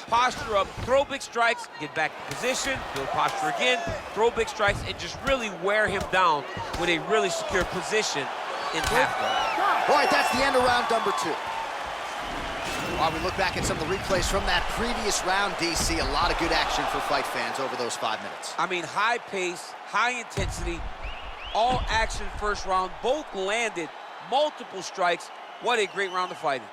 Posture up, throw big strikes, get back in position, build posture again, throw big strikes, and just really wear him down with a really secure position in half guard. All right, that's the end of round number 2. While we look back at some of the replays from that previous round, DC, a lot of good action for fight fans over those 5 minutes. I mean, high pace, high intensity, all action first round, both landed multiple strikes. What a great round of fighting.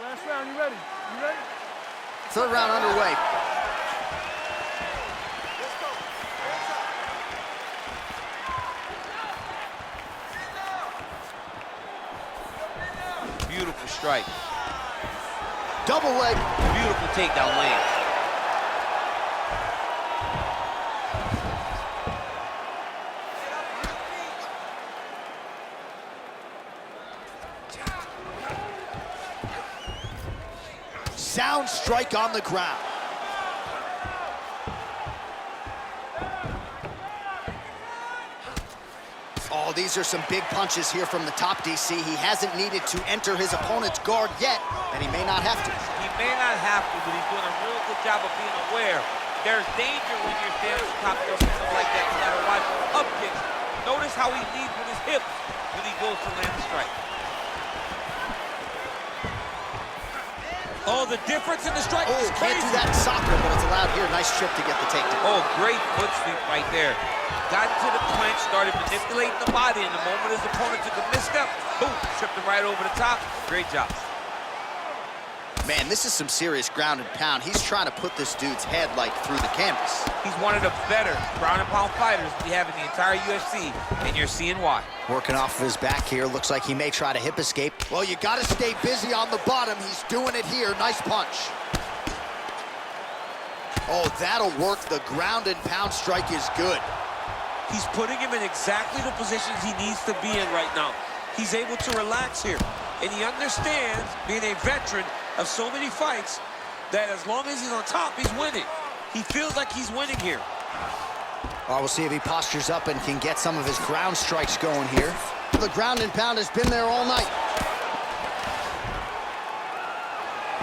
Last round, you ready? You ready? Third round underway. Let's go. Beautiful strike. Double leg. Beautiful takedown land. Sound strike on the ground. Oh, these are some big punches here from the top, DC. He hasn't needed to enter his opponent's guard yet, and he may not have to. He may not have to, but he's doing a real good job of being aware. There's danger when you're standing on top of something like that. You gotta watch up kicks. Notice how he leads with his hips when he goes to land the strike. Oh, the difference in the strike is crazy. Can't do that in soccer, but it's allowed here. Nice trip to get the takedown. Oh, great foot sweep right there. Got into the clinch, started manipulating the body, and the moment his opponent took a misstep, boom, tripped him right over the top. Great job. Man, this is some serious ground and pound. He's trying to put this dude's head, like, through the canvas. He's one of the better ground and pound fighters we have in the entire UFC, and you're seeing why. Working off of his back here. Looks like he may try to hip escape. Well, you got to stay busy on the bottom. He's doing it here. Nice punch. Oh, that'll work. The ground and pound strike is good. He's putting him in exactly the positions he needs to be in right now. He's able to relax here, and he understands, being a veteran of so many fights, that as long as he's on top, he's winning. He feels like he's winning here. Oh, we'll see if he postures up and can get some of his ground strikes going here. The ground and pound has been there all night.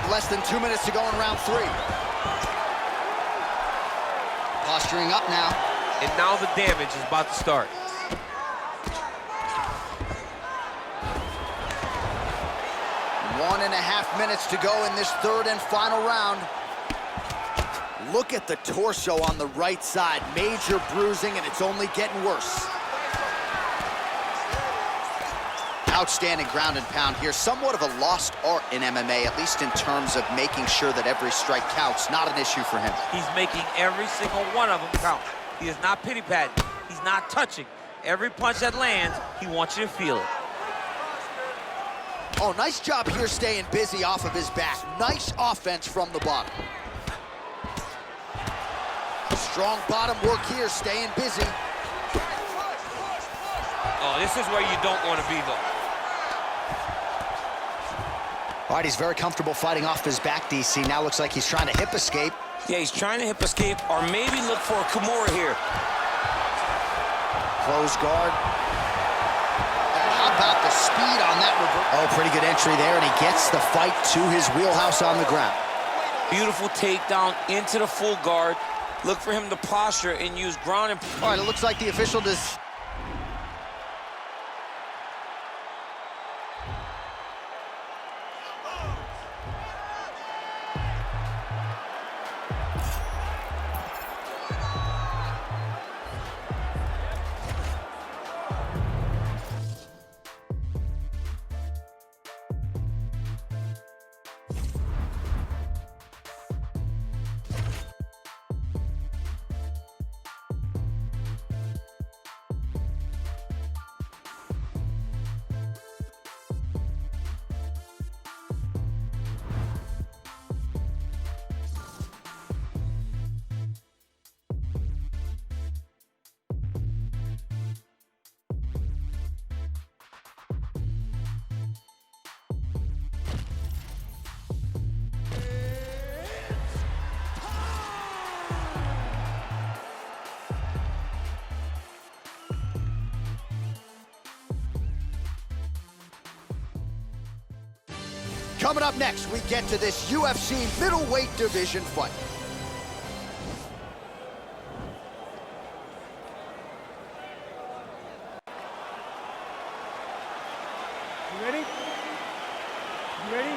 Less than 2 minutes to go in round 3. Posturing up now. And now the damage is about to start. One and a half minutes to go in this third and final round. Look at the torso on the right side. Major bruising, and it's only getting worse. Outstanding ground and pound here. Somewhat of a lost art in MMA, at least in terms of making sure that every strike counts. Not an issue for him. He's making every single one of them count. He is not pity-patting. He's not touching. Every punch that lands, he wants you to feel it. Oh, nice job here staying busy off of his back. Nice offense from the bottom. Strong bottom work here, staying busy. Oh, this is where you don't want to be, though. All right, he's very comfortable fighting off his back, DC. Now looks like he's trying to hip escape. Yeah, he's trying to hip escape, or maybe look for a Kimura here. Close guard. How about the speed on that reverse? Oh, pretty good entry there, and he gets the fight to his wheelhouse on the ground. Beautiful takedown into the full guard. Look for him to posture and use ground and... All right, it looks like the official does... Coming up next, we get to this UFC middleweight division fight. You ready? You ready?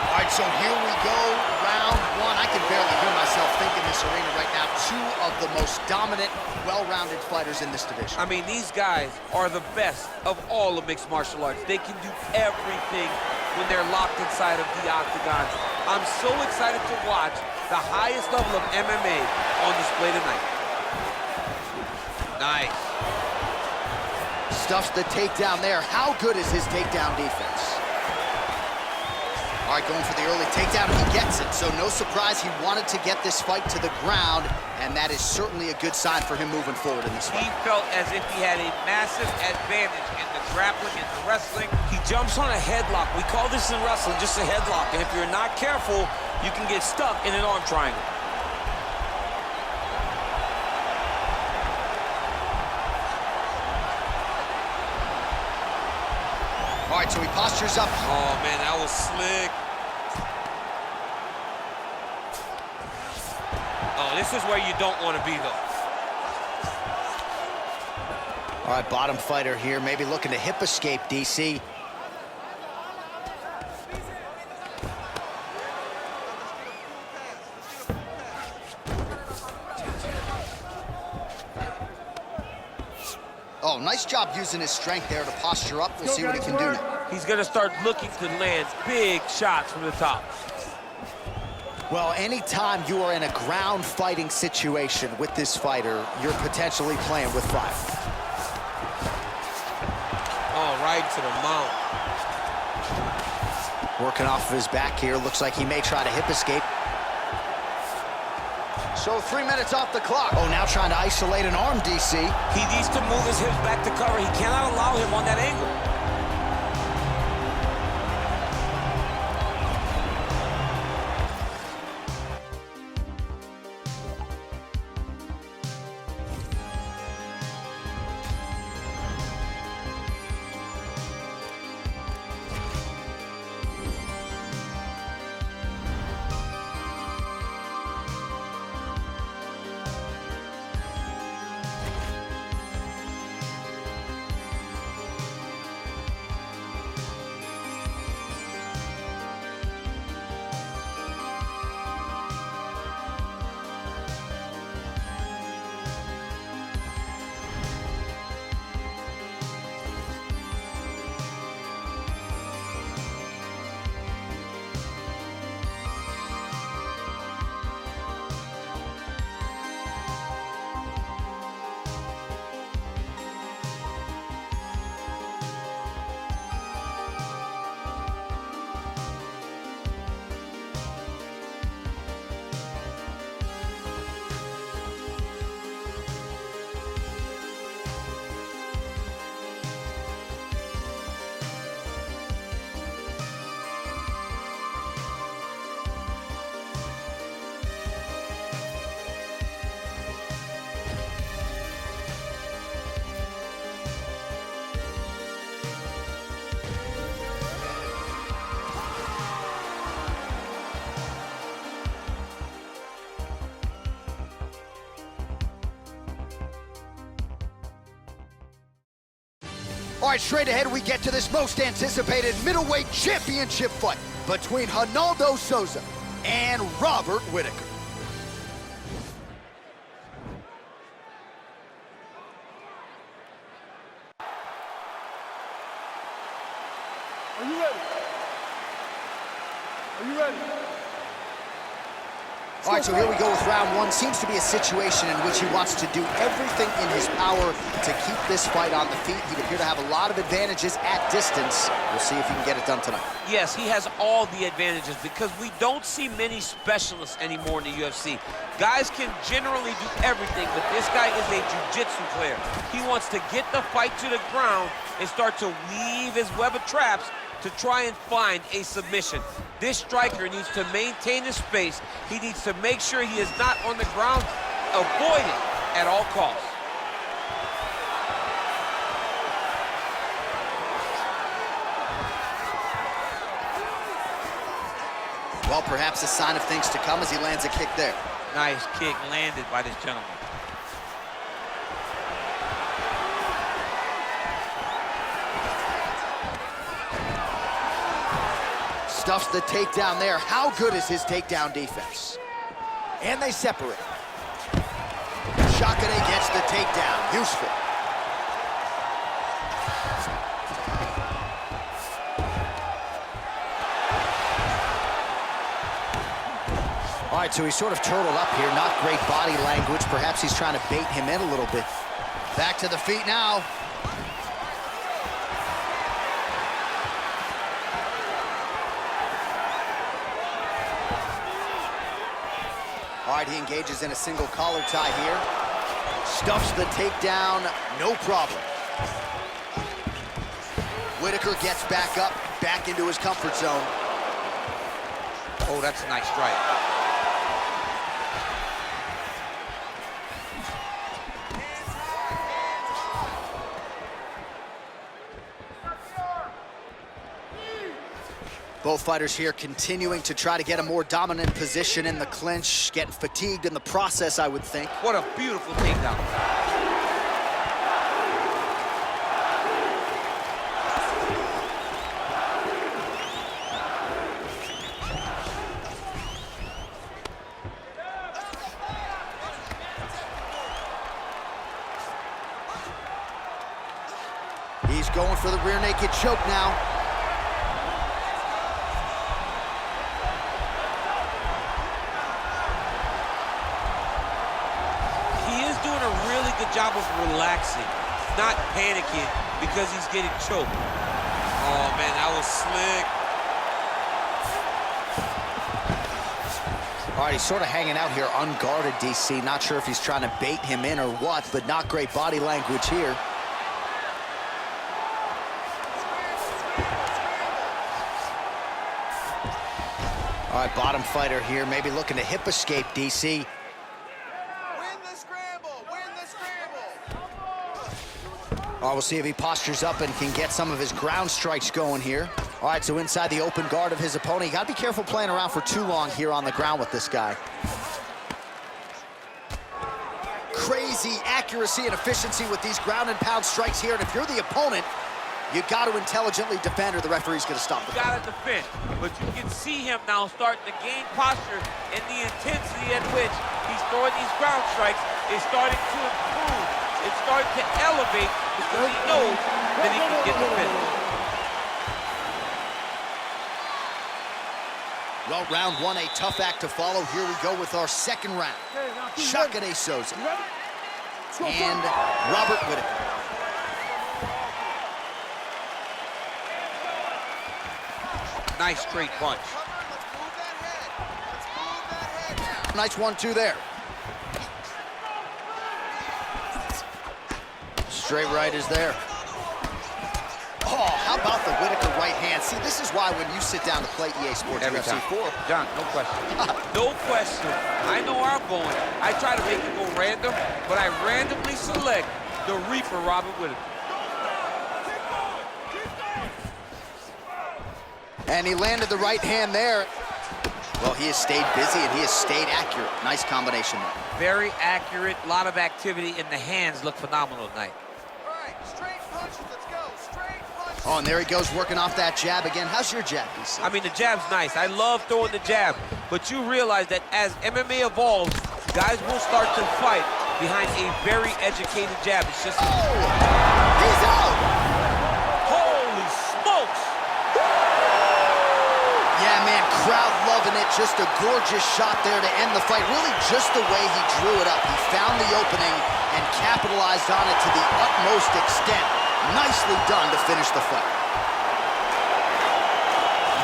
All right, so here we go, round one. I can barely hear myself think in this arena right now. Two of the most dominant, well-rounded fighters in this division. I mean, these guys are the best of all of mixed martial arts. They can do everything when they're locked inside of the octagon. I'm so excited to watch the highest level of MMA on display tonight. Nice. Stuffs the takedown there. How good is his takedown defense? All right, going for the early takedown, he gets it. So no surprise, he wanted to get this fight to the ground, and that is certainly a good sign for him moving forward in this fight. He felt as if he had a massive advantage in the grappling and the wrestling. He jumps on a headlock. We call this in wrestling just a headlock. And if you're not careful, you can get stuck in an arm triangle. All right, so he postures up. Oh, man, that was slick. Oh, this is where you don't want to be, though. All right, bottom fighter here, maybe looking to hip escape, DC. Oh, nice job using his strength there to posture up. We'll see what he can do now. He's going to start looking to land big shots from the top. Well, anytime you are in a ground fighting situation with this fighter, you're potentially playing with fire. Oh, right to the mount. Working off of his back here. Looks like he may try to hip escape. So 3 minutes off the clock. Oh, now trying to isolate an arm, DC. He needs to move his hips back to cover. He cannot allow him on that angle. All right, straight ahead, we get to this most anticipated middleweight championship fight between Ronaldo Souza and Robert Whittaker. Are you ready? Are you ready? All right, so here we go with round one. Seems to be a situation in which he wants to do everything in his power to keep this fight on the feet. He'd appear to have a lot of advantages at distance. We'll see if he can get it done tonight. Yes, he has all the advantages because we don't see many specialists anymore in the UFC. Guys can generally do everything, but this guy is a jiu-jitsu player. He wants to get the fight to the ground and start to weave his web of traps to try and find a submission. This striker needs to maintain his space. He needs to make sure he is not on the ground. Avoid it at all costs. Well, perhaps a sign of things to come as he lands a kick there. Nice kick landed by this gentleman. Stuffs the takedown there. How good is his takedown defense? And they separate. Shakane gets the takedown. Useful. All right, so he's sort of turtled up here. Not great body language. Perhaps he's trying to bait him in a little bit. Back to the feet now. All right, he engages in a single collar tie here. Stuffs the takedown, no problem. Whitaker gets back up, back into his comfort zone. Oh, that's a nice strike. Both fighters here continuing to try to get a more dominant position in the clinch, getting fatigued in the process, I would think. What a beautiful takedown. He's going for the rear naked choke now. Job of relaxing, not panicking because he's getting choked. Oh man, that was slick. All right, he's sort of hanging out here unguarded, DC. Not sure if he's trying to bait him in or what, but not great body language here. All right, bottom fighter here, maybe looking to hip escape, DC. All right, we'll see if he postures up and can get some of his ground strikes going here. All right, so inside the open guard of his opponent. You got to be careful playing around for too long here on the ground with this guy. Crazy accuracy and efficiency with these ground and pound strikes here. And if you're the opponent, you got to intelligently defend or the referee's going to stop the fight. You got to defend, but you can see him now starting to gain posture, and the intensity at which he's throwing these ground strikes is starting to improve. It's starting to elevate because he knows that he can get the finish. Well, round one, a tough act to follow. Here we go with our second round. Shakane Souza and Robert Whitaker. Nice straight punch. Nice 1-2 there. Straight right is there. Oh, how about the Whitaker right hand? See, this is why when you sit down to play EA Sports UFC 4. John, no question. No question. I know where I'm going. I try to make it go random, but I randomly select the Reaper, Robert Whitaker. And he landed the right hand there. Well, he has stayed busy and he has stayed accurate. Nice combination there. Very accurate, a lot of activity, and the hands look phenomenal tonight. Oh, and there he goes, working off that jab again. How's your jab, DC? I mean, the jab's nice. I love throwing the jab, but you realize that as MMA evolves, guys will start to fight behind a very educated jab. It's just... Oh! He's out! Holy smokes! Yeah, man, crowd loving it. Just a gorgeous shot there to end the fight. Really just the way he drew it up. He found the opening and capitalized on it to the utmost extent. Nicely done to finish the fight.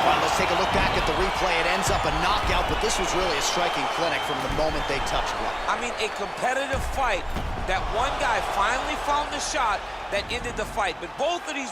All right, let's take a look back at the replay. It ends up a knockout, but this was really a striking clinic from the moment they touched blood. I mean, a competitive fight that one guy finally found the shot that ended the fight. But both of these